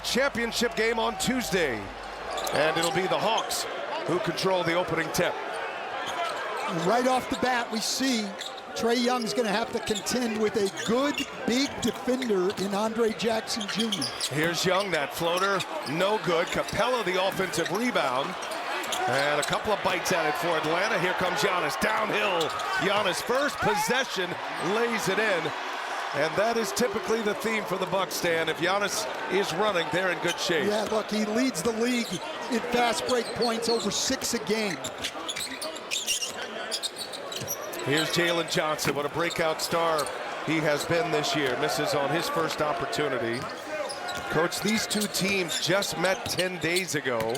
championship game on Tuesday. And it'll be the Hawks who control the opening tip. Right off the bat, we see Trae Young's going to have to contend with a good, big defender in Andre Jackson Jr. Here's Young, that floater, no good. Capella, the offensive rebound. And a couple of bites at it for Atlanta. Here comes Giannis, downhill. Giannis, first possession, lays it in. And that is typically the theme for the Bucks, Stan. If Giannis is running, they're in good shape. Yeah, look, he leads the league in fast break points, over 6 a game. Here's Jalen Johnson. What a breakout star he has been this year. Misses on his first opportunity. Coach, these two teams just met 10 days ago,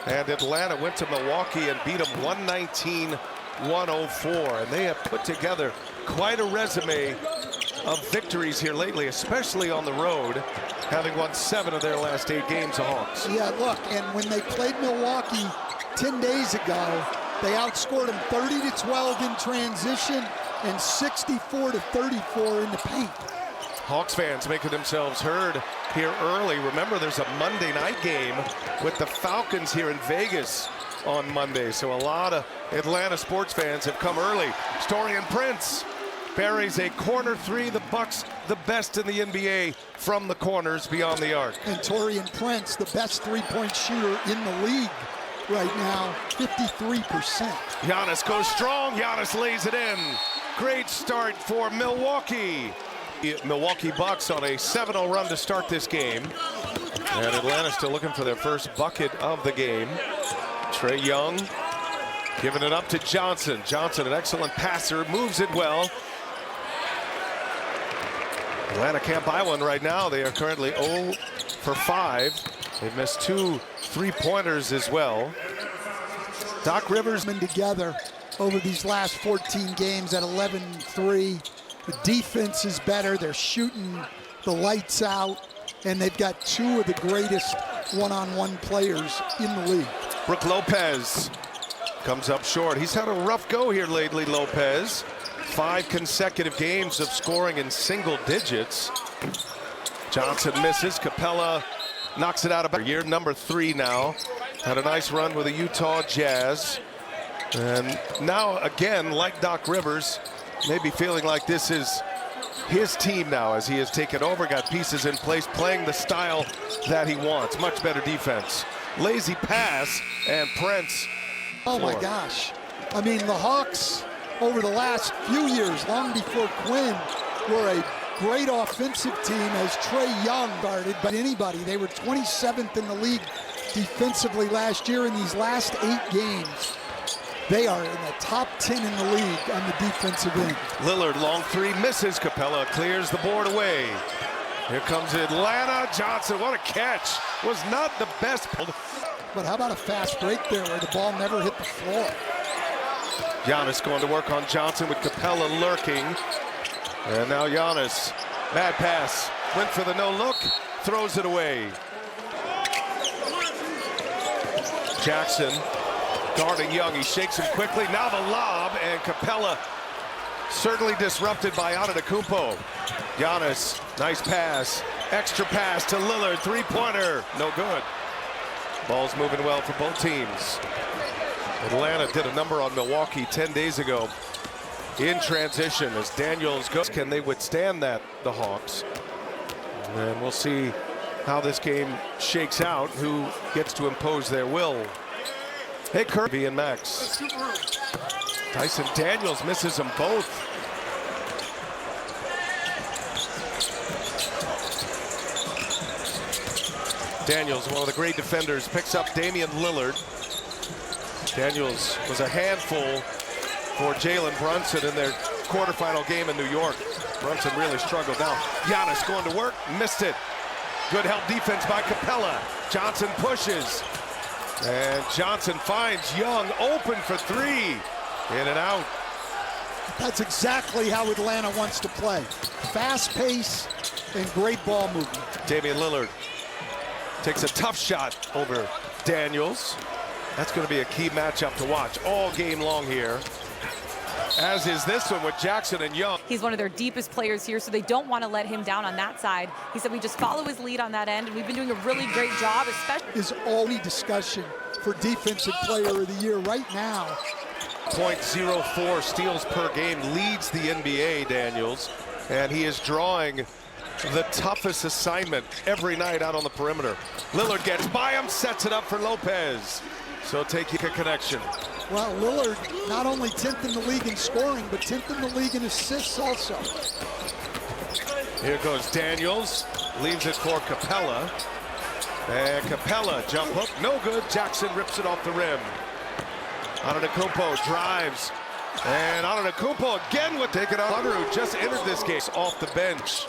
and Atlanta went to Milwaukee and beat them 119-104. And they have put together quite a resume of victories here lately, especially on the road, having won 7 of their last 8 games, the Hawks. Yeah, look, and when they played Milwaukee 10 days ago, they outscored them 30-12 in transition and 64-34 in the paint. Hawks fans making themselves heard here early. Remember, there's a Monday night game with the Falcons here in Vegas on Monday. So a lot of Atlanta sports fans have come early. Storian Prince buries a corner three. The Bucks, the best in the NBA from the corners beyond the arc. And Taurean Prince, the best three-point shooter in the league right now, 53%. Giannis goes strong. Giannis lays it in. Great start for Milwaukee. Milwaukee Bucks on a 7-0 run to start this game. And Atlanta still looking for their first bucket of the game. Trae Young giving it up to Johnson. Johnson, an excellent passer, moves it well. Atlanta can't buy one right now. They are currently 0 for 5. They've missed 2 3-pointers as well. Doc Rivers been together over these last 14 games at 11-3. The defense is better. They're shooting the lights out, and they've got 2 of the greatest one-on-one players in the league. Brook Lopez comes up short. He's had a rough go here lately, Lopez. 5 consecutive games of scoring in single digits. Johnson misses. Capella knocks it out of year number 3 now. Had a nice run with the Utah Jazz. And now, again, like Doc Rivers, maybe feeling like this is his team now as he has taken over, got pieces in place, playing the style that he wants. Much better defense. Lazy pass, and Prince. Oh my gosh. I mean, the Hawks over the last few years, long before Quinn, were a great offensive team as Trae Young guarded by anybody. They were 27th in the league defensively last year. In these last 8 games, they are in the top 10 in the league on the defensive end. Lillard, long 3, misses. Capella clears the board away. Here comes Atlanta. Johnson, what a catch. Was not the best. But how about a fast break there where the ball never hit the floor? Giannis going to work on Johnson with Capella lurking. And now Giannis, bad pass. Went for the no look, throws it away. Jackson guarding Young. He shakes him quickly. Now the lob, and Capella certainly disrupted by Antetokounmpo. Giannis, nice pass. Extra pass to Lillard. 3-pointer. No good. Ball's moving well for both teams. Atlanta did a number on Milwaukee 10 days ago in transition as Daniels goes. Can they withstand that, the Hawks? And we'll see how this game shakes out, who gets to impose their will. Hey, Kirby and Max. Tyson Daniels misses them both. Daniels, one of the great defenders, picks up Damian Lillard. Daniels was a handful for Jalen Brunson in their quarterfinal game in New York. Brunson really struggled. Now Giannis going to work, missed it. Good help defense by Capella. Johnson pushes. And Johnson finds Young open for 3. In and out. That's exactly how Atlanta wants to play. Fast pace and great ball movement. Damian Lillard takes a tough shot over Daniels. That's going to be a key matchup to watch all game long here. As is this one with Jackson and Young. He's one of their deepest players here, so they don't want to let him down on that side. He said we just follow his lead on that end, and we've been doing a really great job, especially. Is only discussion for Defensive Player of the Year right now. .04 steals per game, leads the NBA, Daniels, and he is drawing the toughest assignment every night out on the perimeter. Lillard gets by him, sets it up for Lopez. So taking a connection. Well, Lillard not only 10th in the league in scoring, but 10th in the league in assists also. Here goes Daniels, leaves it for Capella. And Capella, jump hook, no good. Jackson rips it off the rim. Antetokounmpo drives. And Antetokounmpo again would take it out. Hunter, who just entered this game, off the bench.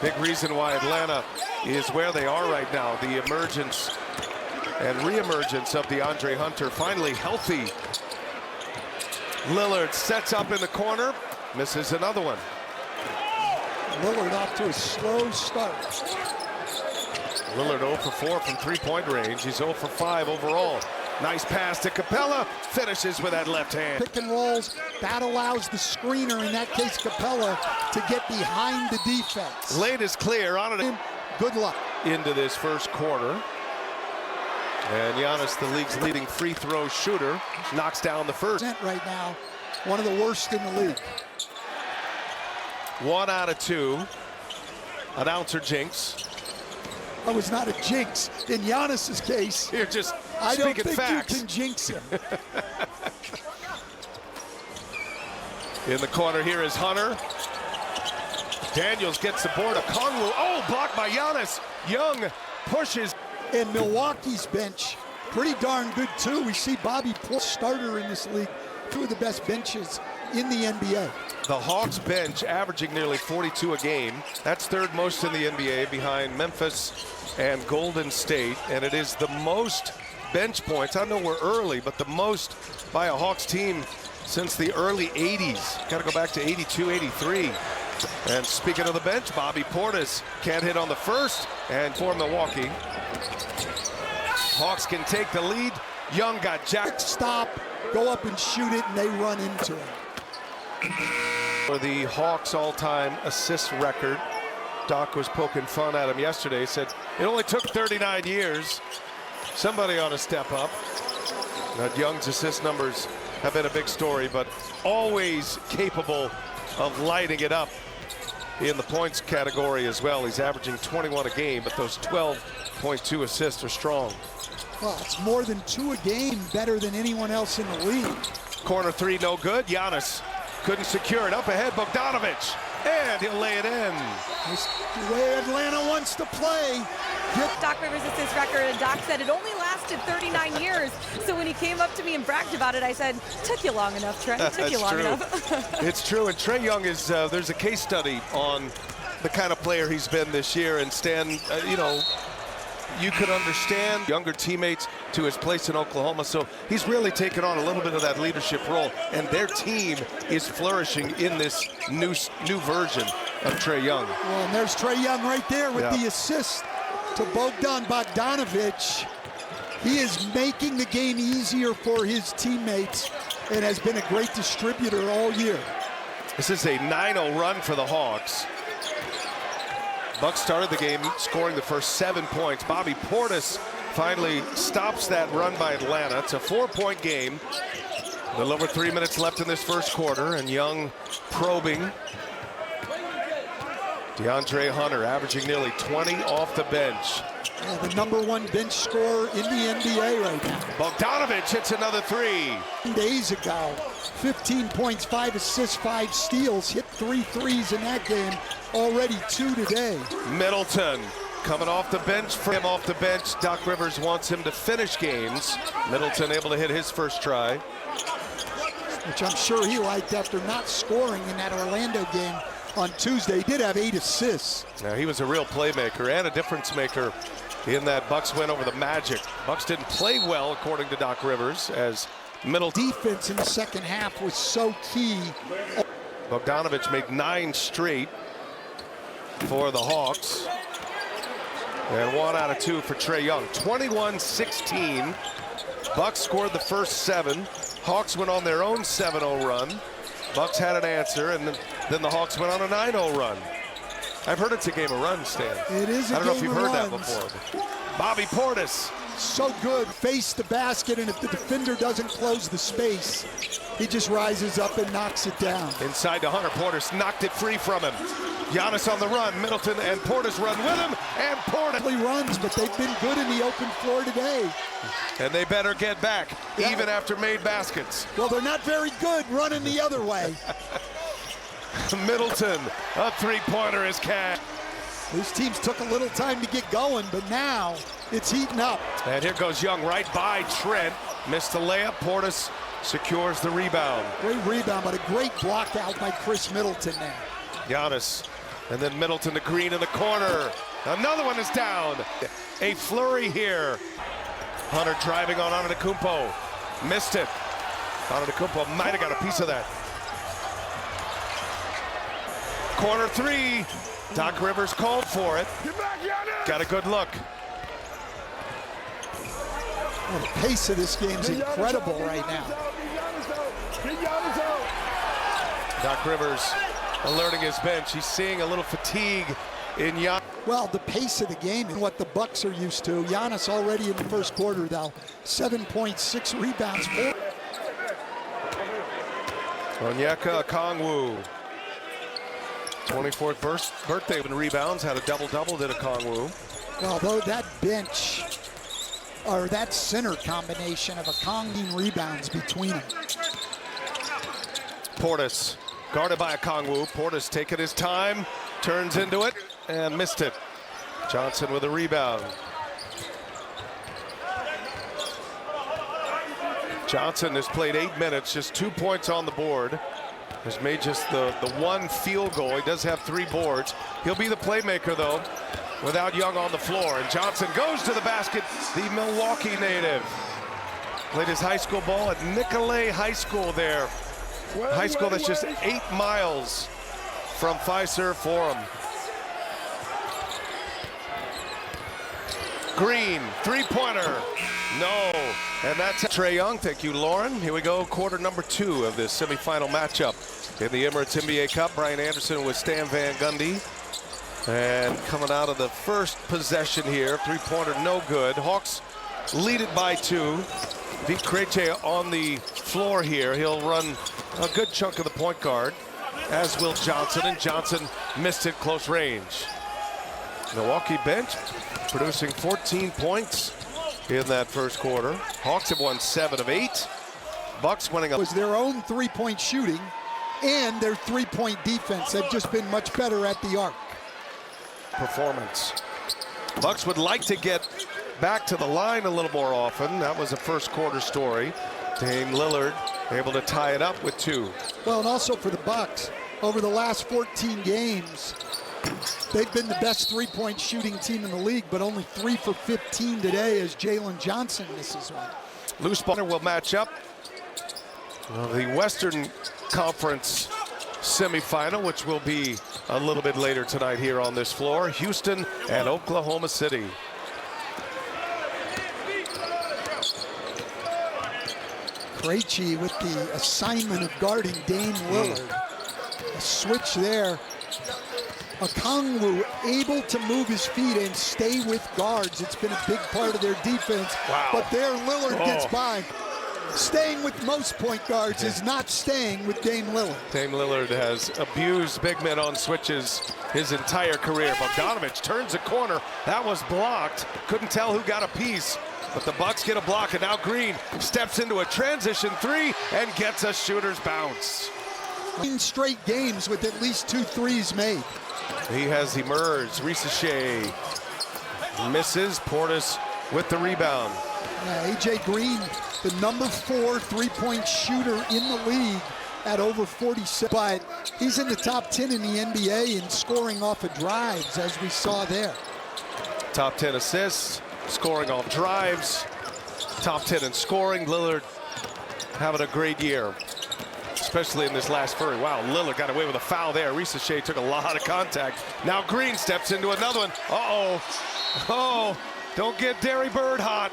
Big reason why Atlanta is where they are right now. The emergence and re-emergence of DeAndre Hunter, finally healthy. Lillard sets up in the corner, misses another one. Lillard off to a slow start. Lillard 0 for 4 from three-point range. He's 0 for 5 overall. Nice pass to Capella, finishes with that left hand. Pick and rolls, that allows the screener, in that case Capella, to get behind the defense. Lane is clear on it. Good luck. Into this first quarter. And Giannis, the league's leading free throw shooter, knocks down the first. Right now, one of the worst in the league. 1 out of 2. Announcer jinx. That was not a jinx. In Giannis's case, You're just I don't speaking think facts. you can jinx him. In the corner here is Hunter. Daniels gets the board. Okongwu, oh, blocked by Giannis. Young pushes. And Milwaukee's bench, pretty darn good too. We see Bobby Portis, starter in this league, two of the best benches in the NBA. The Hawks bench averaging nearly 42 a game. That's third most in the NBA behind Memphis and Golden State. And it is the most bench points. I know we're early, but the most by a Hawks team since the early 80s. Got to go back to 82, 83. And speaking of the bench, Bobby Portis can't hit on the first. And for Milwaukee, Hawks can take the lead. Young got jacked. Stop, go up and shoot it, and they run into him. For the Hawks all-time assist record, Doc was poking fun at him yesterday. He said, it only took 39 years. Somebody ought to step up. Now, Young's assist numbers have been a big story, but always capable of lighting it up in the points category as well. He's averaging 21 a game, but those 12.2 assists are strong. Well, it's more than 2 a game, better than anyone else in the league. Corner three, no good. Giannis couldn't secure it. Up ahead, Bogdanovich, and he'll lay it in. That's the way Atlanta wants to play. Doc Rivers' assist record, and Doc said it only lasted 39 years. So when he came up to me and bragged about it, I said, took you long enough, Trey. Took you long enough. It's true, and Trae Young is, there's a case study on the kind of player he's been this year, and Stan, you know, you could understand younger teammates to his place in Oklahoma, so he's really taken on a little bit of that leadership role, and their team is flourishing in this new version of Trae Young. Well, and there's Trae Young right there with the assist to Bogdanovich. He is making the game easier for his teammates and has been a great distributor all year. This is a 9-0 run for the Hawks. Bucks started the game scoring the first 7 points. Bobby Portis finally stops that run by Atlanta. It's a 4-point game. A little over 3 minutes left in this first quarter, and Young probing. DeAndre Hunter averaging nearly 20 off the bench. Yeah, the #1 bench scorer in the NBA right now. Bogdanovich hits another three. Days ago, 15 points, 5 assists, 5 steals, hit 3 threes in that game, already 2 today. Middleton coming off the bench. For him off the bench, Doc Rivers wants him to finish games. Middleton able to hit his first try. Which I'm sure he liked after not scoring in that Orlando game on Tuesday. He did have 8 assists. Now, he was a real playmaker and a difference maker in that Bucks win over the Magic. Bucks didn't play well, according to Doc Rivers, as Middleton. Defense in the second half was so key. Bogdanovich made 9 straight for the Hawks. And 1 out of 2 for Trae Young. 21-16. Bucks scored the first 7. Hawks went on their own 7-0 run. Bucks had an answer, and then the Hawks went on a 9-0 run. I've heard it's a game of runs, Stan. It is a game of runs. I don't know if you've heard that before. Bobby Portis. So good, face the basket, and if the defender doesn't close the space, he just rises up and knocks it down. Inside to Hunter. Portis knocked it free from him. Giannis on the run. Middleton and Portis run with him, and Portis Runs, but they've been good in the open floor today. And they better get back, even after made baskets. Well, they're not very good running the other way. Middleton, a three-pointer is cash. These teams took a little time to get going, but now it's heating up. And here goes Young right by Trent. Missed the layup. Portis secures the rebound. Great rebound, but a great block out by Chris Middleton there. Giannis, and then Middleton to Green in the corner. Another one is down. A flurry here. Hunter driving on Antetokounmpo. Missed it. Antetokounmpo might have got a piece of that. Corner three. Doc Rivers called for it. Got a good look. Well, the pace of this game is incredible right now. Doc Rivers alerting his bench. He's seeing a little fatigue in Giannis. Well, the pace of the game and what the Bucks are used to. Giannis already in the first quarter, though. 7.6 rebounds. Onyeka Okongwu. 24th birthday in rebounds, had a double-double, did Okongwu. Well, though that bench, or that center combination of Okongwu rebounds between them. Portis, guarded by Okongwu. Portis taking his time, turns into it, and missed it. Johnson with a rebound. Johnson has played 8 minutes, just 2 points on the board. Has made just the one field goal. He does have 3 boards. He'll be the playmaker, though, without Young on the floor. And Johnson goes to the basket, the Milwaukee native. Played his high school ball at Nicolet High School there. High school that's just 8 miles from Fiserv Forum. Green, three-pointer. No, and that's Trae Young. Thank you, Lauren. Here we go, quarter number 2 of this semifinal matchup in the Emirates NBA Cup. Brian Anderson with Stan Van Gundy. And coming out of the first possession here, three-pointer no good. Hawks lead it by 2. Vit Krejci on the floor here. He'll run a good chunk of the point guard, as will Johnson, and Johnson missed it close range. Milwaukee bench producing 14 points in that first quarter. Hawks have won 7 of 8. Bucks winning up. It was their own three-point shooting and their three-point defense. They've just been much better at the arc. Performance. Bucks would like to get back to the line a little more often. That was a first quarter story. Dame Lillard able to tie it up with 2. Well, and also for the Bucks, over the last 14 games, they've been the best three-point shooting team in the league, but only 3 for 15 today as Jalen Johnson misses one. Loose ball will match up. The Western Conference semifinal, which will be a little bit later tonight here on this floor. Houston and Oklahoma City. Krejci with the assignment of guarding Dame Lillard. A switch there. Okongwu able to move his feet and stay with guards. It's been a big part of their defense. Wow. But there Lillard gets by. Staying with most point guards is not staying with Dame Lillard. Dame Lillard has abused big men on switches his entire career. Bogdanovich turns the corner. That was blocked. Couldn't tell who got a piece. But the Bucks get a block, and now Green steps into a transition 3 and gets a shooter's bounce. 9 straight games with at least 2 threes made. He has emerged. Risache misses. Portis with the rebound. A.J. Green, the number 4 three-point shooter in the league at over 47. But he's in the top 10 in the NBA in scoring off of drives, as we saw there. Top 10 assists, scoring off drives, top 10 in scoring. Lillard having a great year, especially in this last flurry. Wow, Lillard got away with a foul there. Risache took a lot of contact. Now Green steps into another one. Uh-oh. Oh, don't get Derry Bird hot.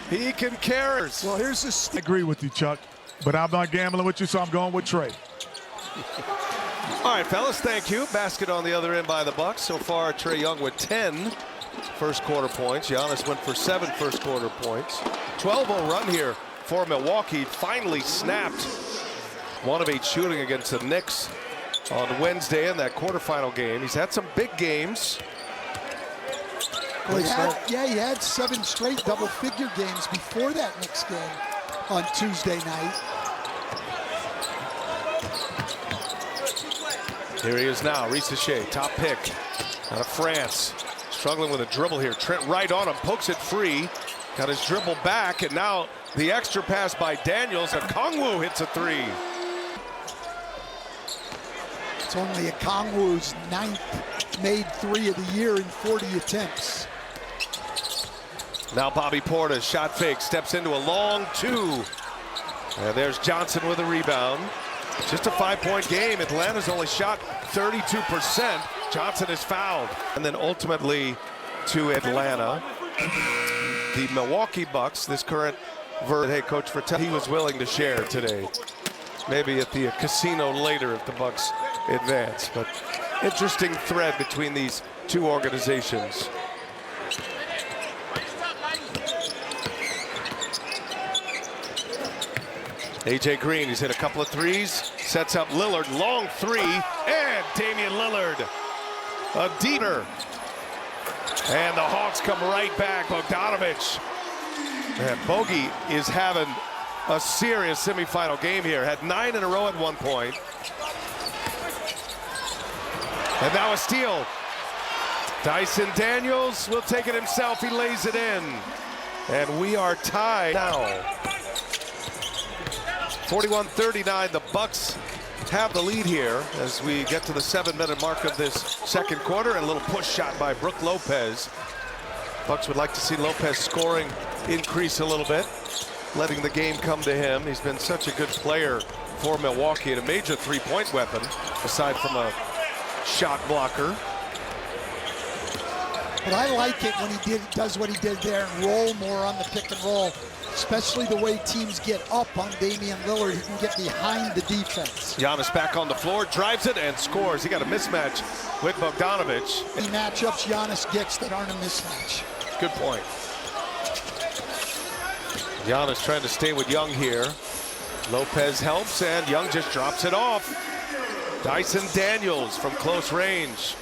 He can carry. Well, here's the I agree with you, Chuck. but I'm not gambling with you, so I'm going with Trey. All right, fellas, thank you. Basket on the other end by the Bucks. So far, Trae Young with 10 first quarter points. Giannis went for 7 first quarter points. 12-0 run here for Milwaukee. Finally snapped 1 of 8 shooting against the Knicks on Wednesday in that quarterfinal game. He's had some big games. Well, he had 7 straight double-figure games before that Knicks game on Tuesday night. Here he is now, Risacher, top pick out of France. Struggling with a dribble here. Trent right on him, pokes it free. Got his dribble back, and now the extra pass by Daniels. Okongwu hits a 3. It's only Okongwu's 9th made 3 of the year in 40 attempts. Now Bobby Portis, shot fake, steps into a long 2. And there's Johnson with a rebound. Just a 5-point game. Atlanta's only shot 32%. Johnson is fouled. And then ultimately to Atlanta. The Milwaukee Bucks, this current head coach for he was willing to share today. Maybe at the casino later if the Bucks advance. But interesting thread between these two organizations. AJ Green, he's hit a couple of threes, sets up Lillard, long 3, and Damian Lillard, a deeper. And the Hawks come right back. Bogdanovich. And Bogey is having a serious semifinal game here. Had 9 in a row at one point. And now a steal. Dyson Daniels will take it himself. He lays it in. And we are tied now. 41-39, the Bucks have the lead here as we get to the 7-minute mark of this second quarter. And a little push shot by Brook Lopez. Bucks would like to see Lopez scoring increase a little bit, letting the game come to him. He's been such a good player for Milwaukee and a major three-point weapon, aside from a shot blocker. But I like it when he does what he did there and roll more on the pick and roll. Especially the way teams get up on Damian Lillard. He can get behind the defense. Giannis back on the floor, drives it and scores. He got a mismatch with Bogdanovich. Any matchups Giannis gets that aren't a mismatch. Good point. Giannis trying to stay with Young here. Lopez helps and Young just drops it off. Dyson Daniels from close range.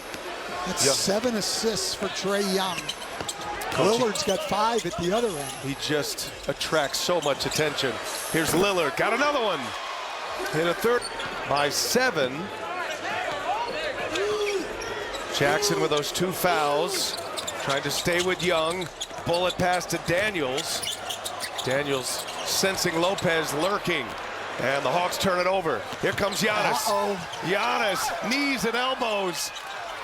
That's 7 assists for Trae Young. Lillard's got 5 at the other end. He just attracts so much attention. Here's Lillard, got another one. Hit a third by 7. Jackson with those 2 fouls. Trying to stay with Young. Bullet pass to Daniels. Daniels sensing Lopez lurking. And the Hawks turn it over. Here comes Giannis. Giannis, knees and elbows.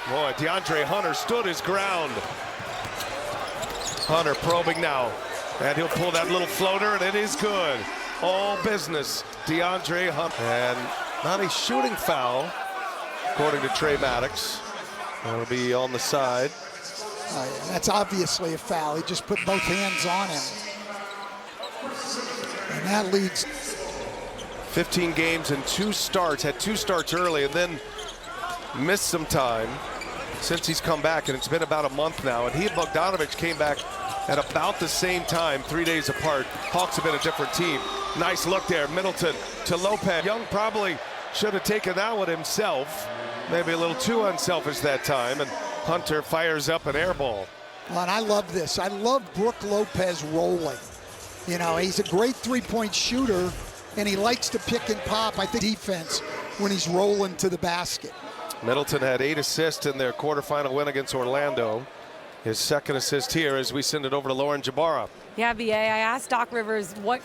Boy, DeAndre Hunter stood his ground. Hunter probing now, and he'll pull that little floater, and it is good. All business, DeAndre Hunter. And not a shooting foul, according to Trey Maddox. That'll be on the side. That's obviously a foul. He just put both hands on him. And that leads. 15 games and 2 starts, had 2 starts early, and then missed some time since he's come back, and it's been about a month now. And he and Bogdanovich came back at about the same time, 3 days apart. Hawks have been a different team. Nice look there, Middleton to Lopez. Young probably should have taken that one himself. Maybe a little too unselfish that time, and Hunter fires up an air ball. Well, and I love this. I love Brook Lopez rolling. You know, he's a great three-point shooter, and he likes to pick and pop, I think, defense when he's rolling to the basket. Middleton had 8 assists in their quarterfinal win against Orlando. His second assist here as we send it over to Lauren Jabara. Yeah, BA, I asked Doc Rivers what.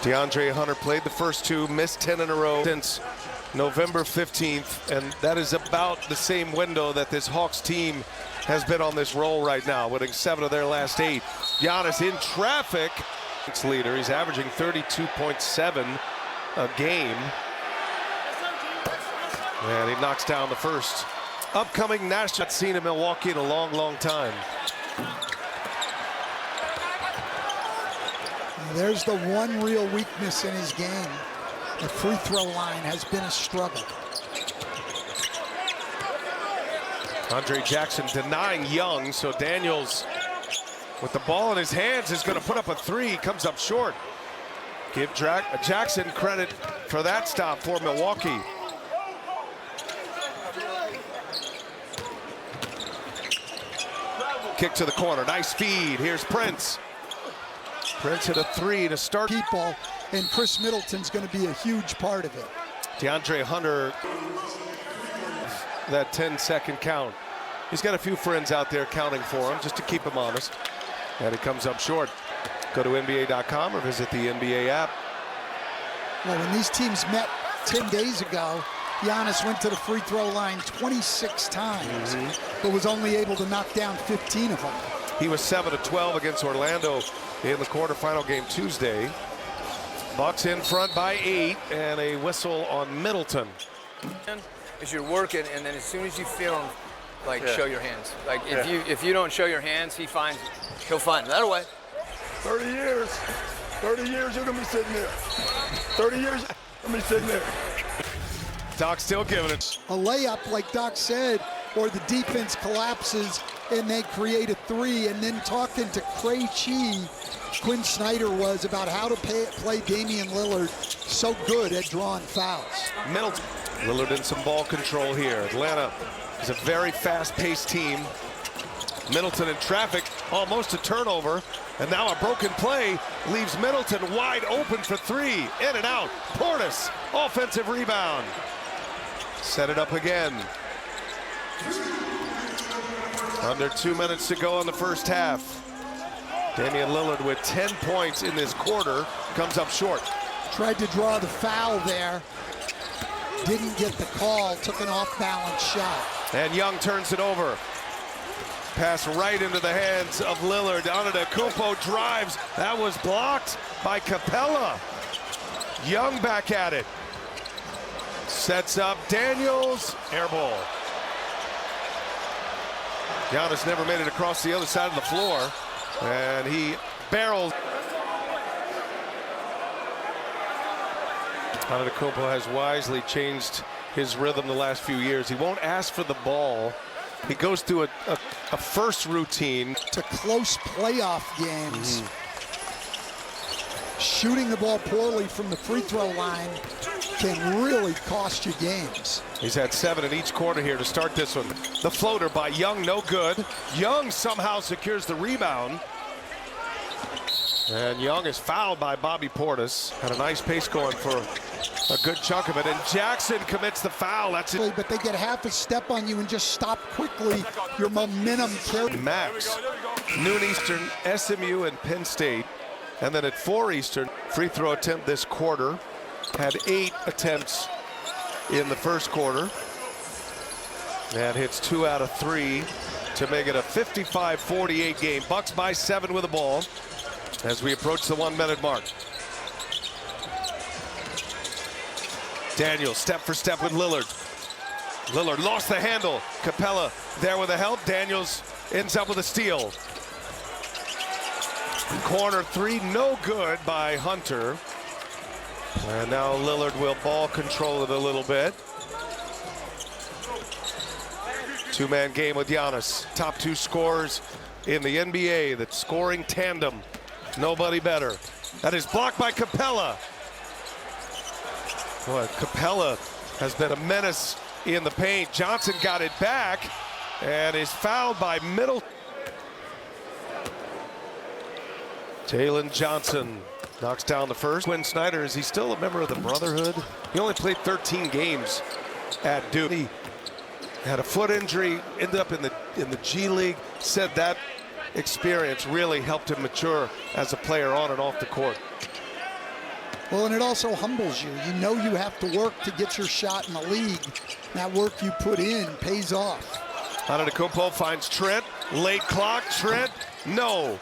DeAndre Hunter played the first 2, missed 10 in a row since November 15th, and that is about the same window that this Hawks team has been on this roll right now, winning 7 of their last 8. Giannis in traffic. Leader, he's averaging 32.7 a game. And he knocks down the first. Upcoming national scene in Milwaukee in a long, long time. There's the one real weakness in his game. The free throw line has been a struggle. Andre Jackson denying Young, so Daniels with the ball in his hands is going to put up a three. Comes up short. Give Jackson credit for that stop for Milwaukee. Kick to the corner, nice feed. Here's Prince. Prince hit a three to start. People, and Chris Middleton's going to be a huge part of it. DeAndre Hunter, that 10-second count. He's got a few friends out there counting for him just to keep him honest. And he comes up short. Go to NBA.com or visit the NBA app. Well, when these teams met 10 days ago, Giannis went to the free throw line 26 times, but was only able to knock down 15 of them. He was 7 of 12 against Orlando in the quarterfinal game Tuesday. Bucks in front by 8, and a whistle on Middleton. Is you're working, and then as soon as you feel him, like, show your hands. Like, if you don't show your hands, he'll find that way. 30 years you're gonna be sitting there. 30 years, I'm gonna be sitting there. Doc still giving it. A layup, like Doc said, or the defense collapses and they create a three, and then talking to Quinn Snyder was about how to play Damian Lillard so good at drawing fouls. Middleton. Lillard in some ball control here. Atlanta is a very fast-paced team. Middleton in traffic, almost a turnover, and now a broken play leaves Middleton wide open for three. In and out. Portis, offensive rebound. Set it up again. Under 2 minutes to go in the first half. Damian Lillard with 10 points in this quarter, comes up short. Tried to draw the foul there. Didn't get the call, took an off-balance shot. And Young turns it over. Pass right into the hands of Lillard. Antetokounmpo drives. That was blocked by Capella. Young back at it. Sets up Daniels. Air ball. Giannis never made it across the other side of the floor. And he barrels. Antetokounmpo has wisely changed his rhythm the last few years. He won't ask for the ball. He goes through a first routine. To close playoff games, shooting the ball poorly from the free throw line can really cost you games. He's had 7 in each quarter here to start this one. The floater by Young, no good. Young somehow secures the rebound. And Young is fouled by Bobby Portis. Had a nice pace going for a good chunk of it. And Jackson commits the foul. That's it. But they get half a step on you and just stop quickly. Your momentum carries. Max, noon Eastern, SMU and Penn State. And then at 4 Eastern, free throw attempt this quarter. Had 8 attempts in the first quarter. And hits 2 out of 3 to make it a 55-48 game. Bucks by 7 with the ball as we approach the 1 minute mark. Daniels step for step with Lillard. Lillard lost the handle. Capella there with the help. Daniels ends up with a steal. Corner three, no good by Hunter. And now Lillard will ball control it a little bit. Two-man game with Giannis. Top 2 scorers in the NBA. The scoring tandem. Nobody better. That is blocked by Capella. Boy, Capella has been a menace in the paint. Johnson got it back and is fouled by Middleton. Jalen Johnson knocks down the first. Quinn Snyder, is he still a member of the Brotherhood? He only played 13 games at Duke. He had a foot injury, ended up in the G League. Said that experience really helped him mature as a player on and off the court. Well, and it also humbles you. You know you have to work to get your shot in the league. That work you put in pays off. Antetokounmpo finds Trent. Late clock. Trent, no.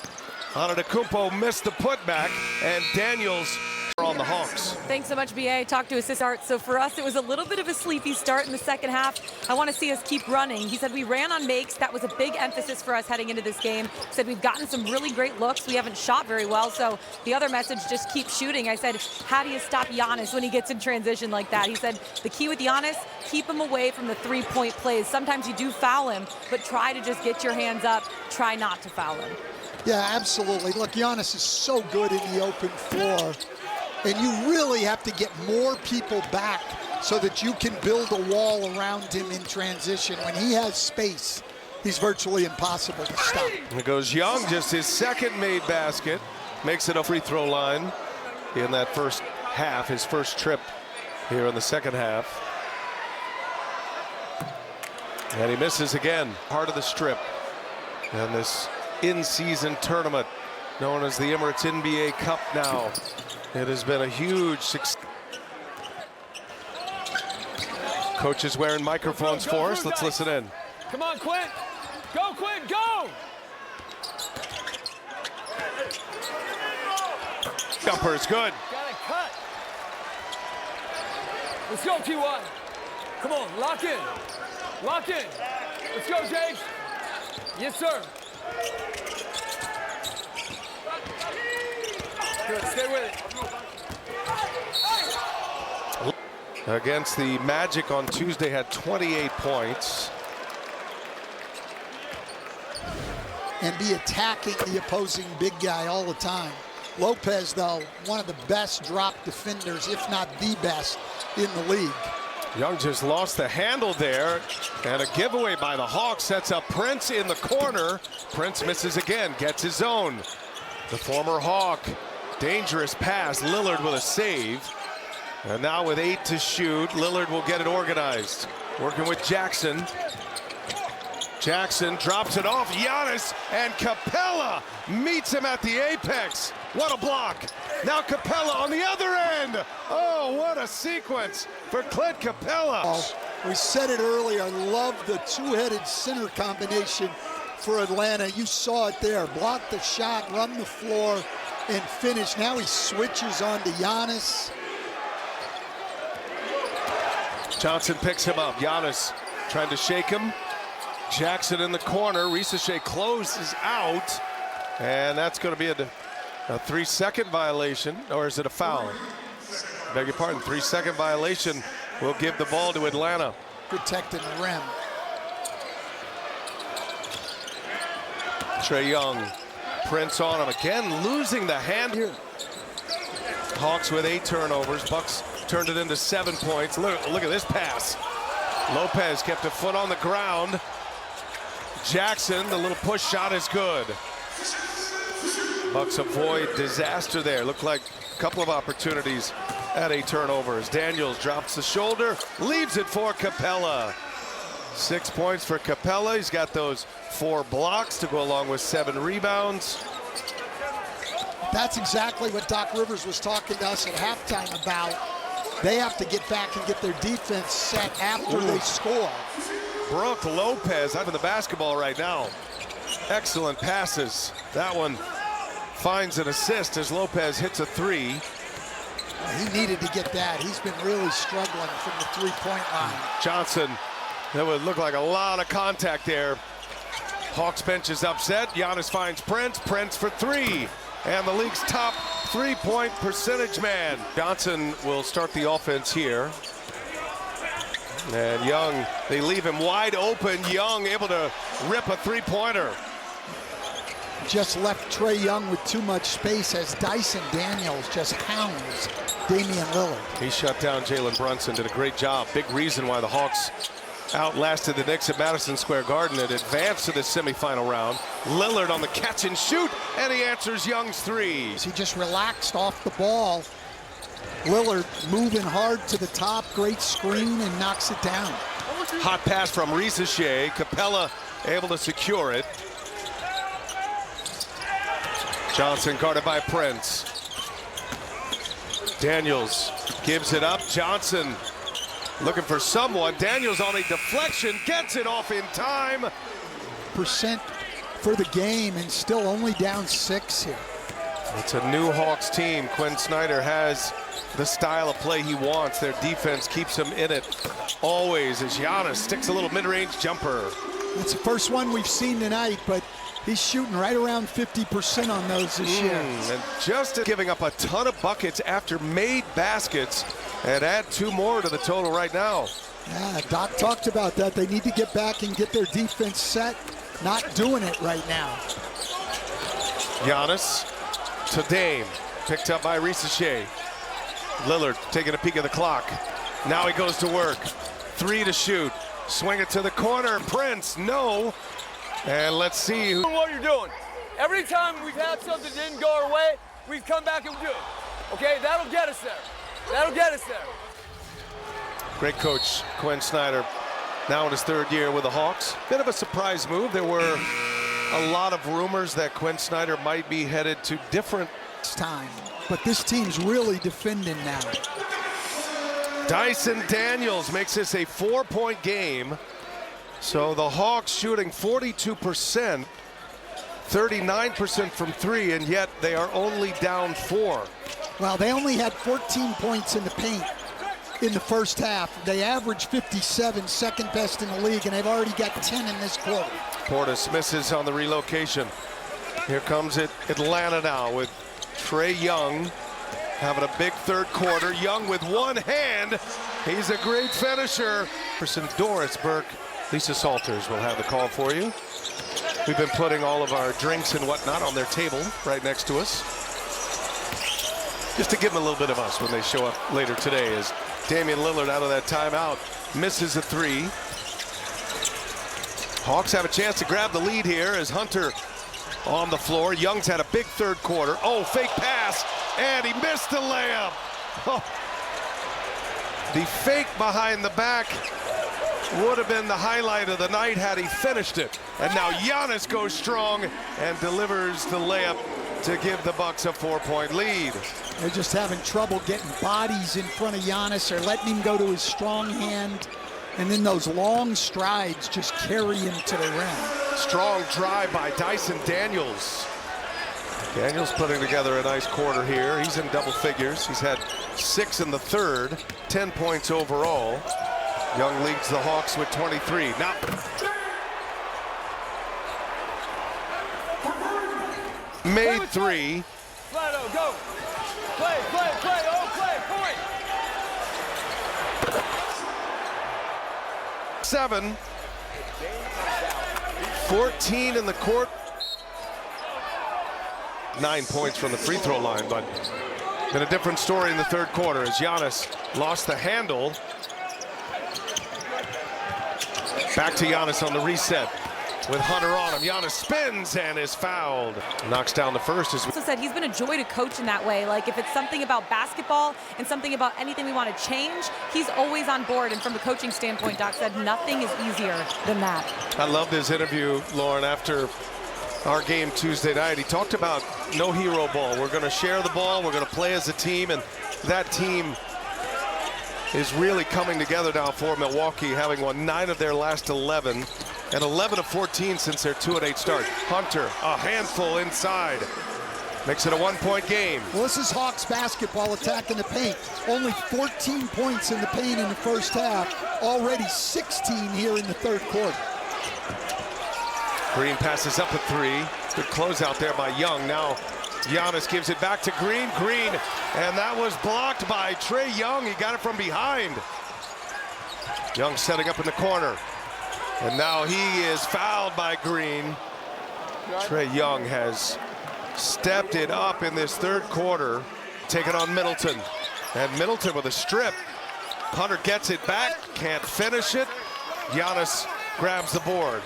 Antetokounmpo missed the putback, and Daniels On the Hawks. Thanks so much, BA. Talked to assist Art. So for us, it was a little bit of a sleepy start in the second half. I want to see us keep running. He said we ran on makes. That was a big emphasis for us heading into this game. Said we've gotten some really great looks. We haven't shot very well. So the other message, just keep shooting. I said, how do you stop Giannis when he gets in transition like that? He said the key with Giannis, keep him away from the three-point plays. Sometimes you do foul him, but try to just get your hands up. Try not to foul him. Yeah, absolutely. Look, Giannis is so good in the open floor. And you really have to get more people back so that you can build a wall around him in transition. When he has space, he's virtually impossible to stop. Here goes Young, just his second made basket. Makes it a free throw line in that first half, his first trip here in the second half. And he misses again. Heart of the strip. And this in-season tournament known as the Emirates NBA Cup now. It has been a huge success. Coach is wearing microphones for us. Let's listen in. Come on, Quinn. Go, Quinn, go! Jumper is good. Got it cut. Let's go, T.Y. Come on, lock in. Lock in. Let's go, James. Yes, sir. Good, stay with it. Against the Magic on Tuesday, had 28 points. And be attacking the opposing big guy all the time. Lopez, though, one of the best drop defenders, if not the best, in the league. Young just lost the handle there, and a giveaway by the Hawks sets up Prince in the corner. Prince misses again, gets his own. The former Hawk, dangerous pass, Lillard with a save. And now with 8 to shoot, Lillard will get it organized. Working with Jackson. Jackson drops it off, Giannis, and Capella meets him at the apex. What a block. Now Capella on the other end. Oh, what a sequence for Clint Capella. We said it earlier, I love the two-headed center combination for Atlanta. You saw it there. Block the shot, run the floor, and finish. Now he switches on to Giannis. Johnson picks him up. Giannis trying to shake him. Jackson in the corner. Risache closes out. And that's going to be a 3-second violation. Or is it a foul? Beg your pardon. 3-second violation will give the ball to Atlanta. Protecting the rim. Trae Young. Prince on him again, losing the hand here. Hawks with 8 turnovers. Bucks turned it into 7 points. Look at this pass. Lopez kept a foot on the ground. Jackson, the little push shot is good. Bucks avoid disaster there. Looked like a couple of opportunities at 8 turnovers. Daniels drops the shoulder, leaves it for Capella. 6 points for Capella. He's got those 4 blocks to go along with 7 rebounds. That's exactly what Doc Rivers was talking to us at halftime about. They have to get back and get their defense set after they score. Brook Lopez having the basketball right now. Excellent passes. That one finds an assist as Lopez hits a 3. He needed to get that. He's been really struggling from the three-point line. Johnson, that would look like a lot of contact there. Hawks bench is upset. Giannis finds Prince. Prince for 3. And the league's top 3-point percentage man. Johnson will start the offense here. And Young, they leave him wide open. Young able to rip a 3-pointer. Just left Trae Young with too much space as Dyson Daniels just hounds Damian Lillard. He shut down Jalen Brunson, did a great job. Big reason why the Hawks outlasted the Knicks at Madison Square Garden and advanced to the semifinal round. Lillard on the catch and shoot, and he answers Young's 3. He just relaxed off the ball. Lillard moving hard to the top, great screen, and knocks it down. Hot pass from Risache. Capella able to secure it. Johnson guarded by Prince. Daniels gives it up. Johnson looking for someone. Daniels on a deflection, gets it off in time. Percent for the game and still only down 6 here. It's a new Hawks team. Quinn Snyder has the style of play he wants. Their defense keeps him in it always as Giannis sticks a little mid-range jumper. It's the first one we've seen tonight, but he's shooting right around 50% on those this year. And just giving up a ton of buckets after made baskets, and add 2 more to the total right now. Yeah, Doc talked about that. They need to get back and get their defense set. Not doing it right now. Giannis to Dame, picked up by Risache. Lillard taking a peek at the clock. Now he goes to work. 3 to shoot. Swing it to the corner. Prince, no. And let's see who. What you're doing. Every time we've had something that didn't go our way, we've come back and do it. Okay, that'll get us there. That'll get us there. Great coach, Quinn Snyder, now in his 3rd year with the Hawks. Bit of a surprise move. There were a lot of rumors that Quinn Snyder might be headed to different time, but this team's really defending now. Dyson Daniels makes this a 4-point game. So the Hawks shooting 42%, 39% from 3, and yet they are only down 4. Well, they only had 14 points in the paint in the first half. They averaged 57, second best in the league, and they've already got 10 in this quarter. Portis misses on the relocation. Here comes it, Atlanta now with Trae Young having a big 3rd quarter. Young with one hand. He's a great finisher. Doris Burke, Lisa Salters will have the call for you. We've been putting all of our drinks and whatnot on their table right next to us, just to give them a little bit of us when they show up later today, as Damian Lillard out of that timeout misses a 3. Hawks have a chance to grab the lead here as Hunter on the floor. Young's had a big 3rd quarter. Oh, fake pass, and he missed the layup. Oh. The fake behind the back would have been the highlight of the night had he finished it. And now Giannis goes strong and delivers the layup to give the Bucks a 4-point lead. They're just having trouble getting bodies in front of Giannis. They're letting him go to his strong hand, and then those long strides just carry him to the rim. Strong drive by Dyson Daniels. Daniels putting together a nice quarter here. He's in double figures. He's had 6 in the 3rd, 10 points overall. Young leads the Hawks with 23. Now, made 3. Flano, go. Play, oh, play, point. 7. 14 in the court. 9 points from the free throw line, but been a different story in the 3rd quarter as Giannis lost the handle. Back to Giannis on the reset with Hunter on him. Giannis spins and is fouled. Knocks down the first. Also said he's been a joy to coach in that way. Like if it's something about basketball and something about anything we want to change, he's always on board. And from a coaching standpoint, Doc said nothing is easier than that. I loved his interview, Lauren, after our game Tuesday night. He talked about no hero ball. We're going to share the ball. We're going to play as a team, and that team is really coming together now for Milwaukee, having won 9 of their last 11 and 11 of 14 since their 2-8 start. Hunter, a handful inside. Makes it a 1-point game. Well, this is Hawks basketball attacking the paint. Only 14 points in the paint in the first half. Already 16 here in the 3rd quarter. Green passes up a 3. Good closeout there by Young. Now Giannis gives it back to Green. Green, and that was blocked by Trae Young. He got it from behind. Young setting up in the corner. And now he is fouled by Green. Trae Young has stepped it up in this 3rd quarter, taking on Middleton. And Middleton with a strip. Hunter gets it back, can't finish it. Giannis grabs the board.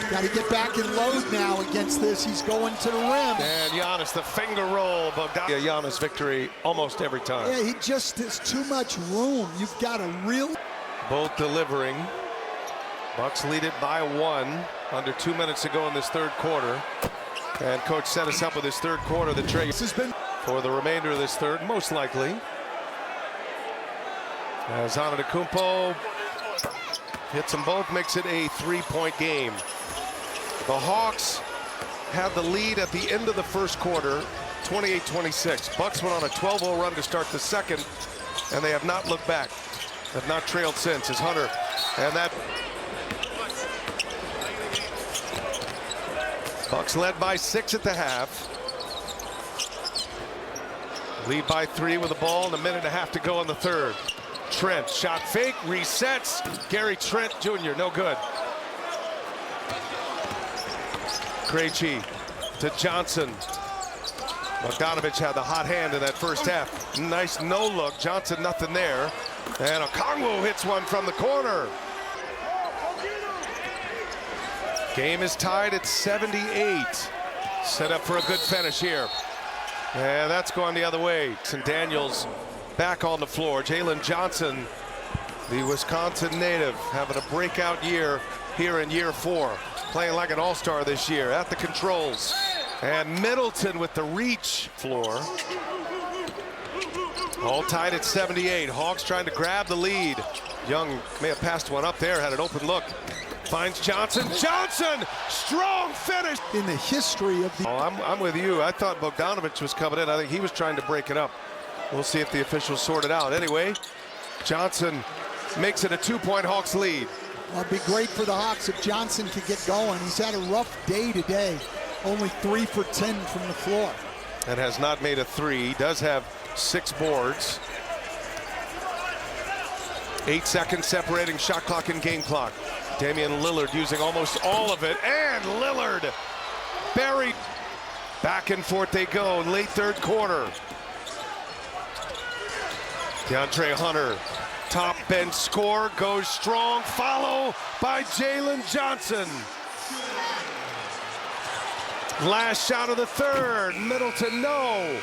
Got to get back and load now against this. He's going to the rim. And Giannis, the finger roll. Giannis victory almost every time. Yeah, he just has too much room. You've got to really. Both delivering. Bucks lead it by 1. Under 2 minutes to go in this 3rd quarter. And coach set us up with his 3rd quarter. The Trae This has been for the remainder of this 3rd, most likely. As Antetokounmpo hits them both, makes it a 3-point game. The Hawks had the lead at the end of the first quarter, 28-26. Bucks went on a 12-0 run to start the second, and they have not looked back. Have not trailed since. As Hunter, and that Bucks led by 6 at the half. Lead by 3 with the ball and a minute and a half to go in the third. Trent, shot fake, resets. Gary Trent Jr., no good. Krejci to Johnson. Bogdanovich had the hot hand in that first half. Nice no look. Johnson, nothing there. And Okongwu hits one from the corner. Game is tied at 78. Set up for a good finish here. And that's going the other way. And Daniels back on the floor. Jalen Johnson, the Wisconsin native, having a breakout year here in year 4. Playing like an all-star this year at the controls. And Middleton with the reach floor. All tied at 78. Hawks trying to grab the lead. Young may have passed one up there, had an open look. Finds Johnson. Johnson! Strong finish! In the history of the... Oh, I'm with you. I thought Bogdanovich was coming in. I think he was trying to break it up. We'll see if the officials sort it out. Anyway, Johnson makes it a 2-point Hawks lead. Well, it'd be great for the Hawks if Johnson could get going. He's had a rough day today. Only 3 for 10 from the floor. And has not made a 3. He does have 6 boards. 8 seconds separating shot clock and game clock. Damian Lillard using almost all of it. And Lillard buried. Back and forth they go in late third quarter. DeAndre Hunter, top bench score, goes strong. Follow by Jalen Johnson. Last shot of the third. Middleton, no.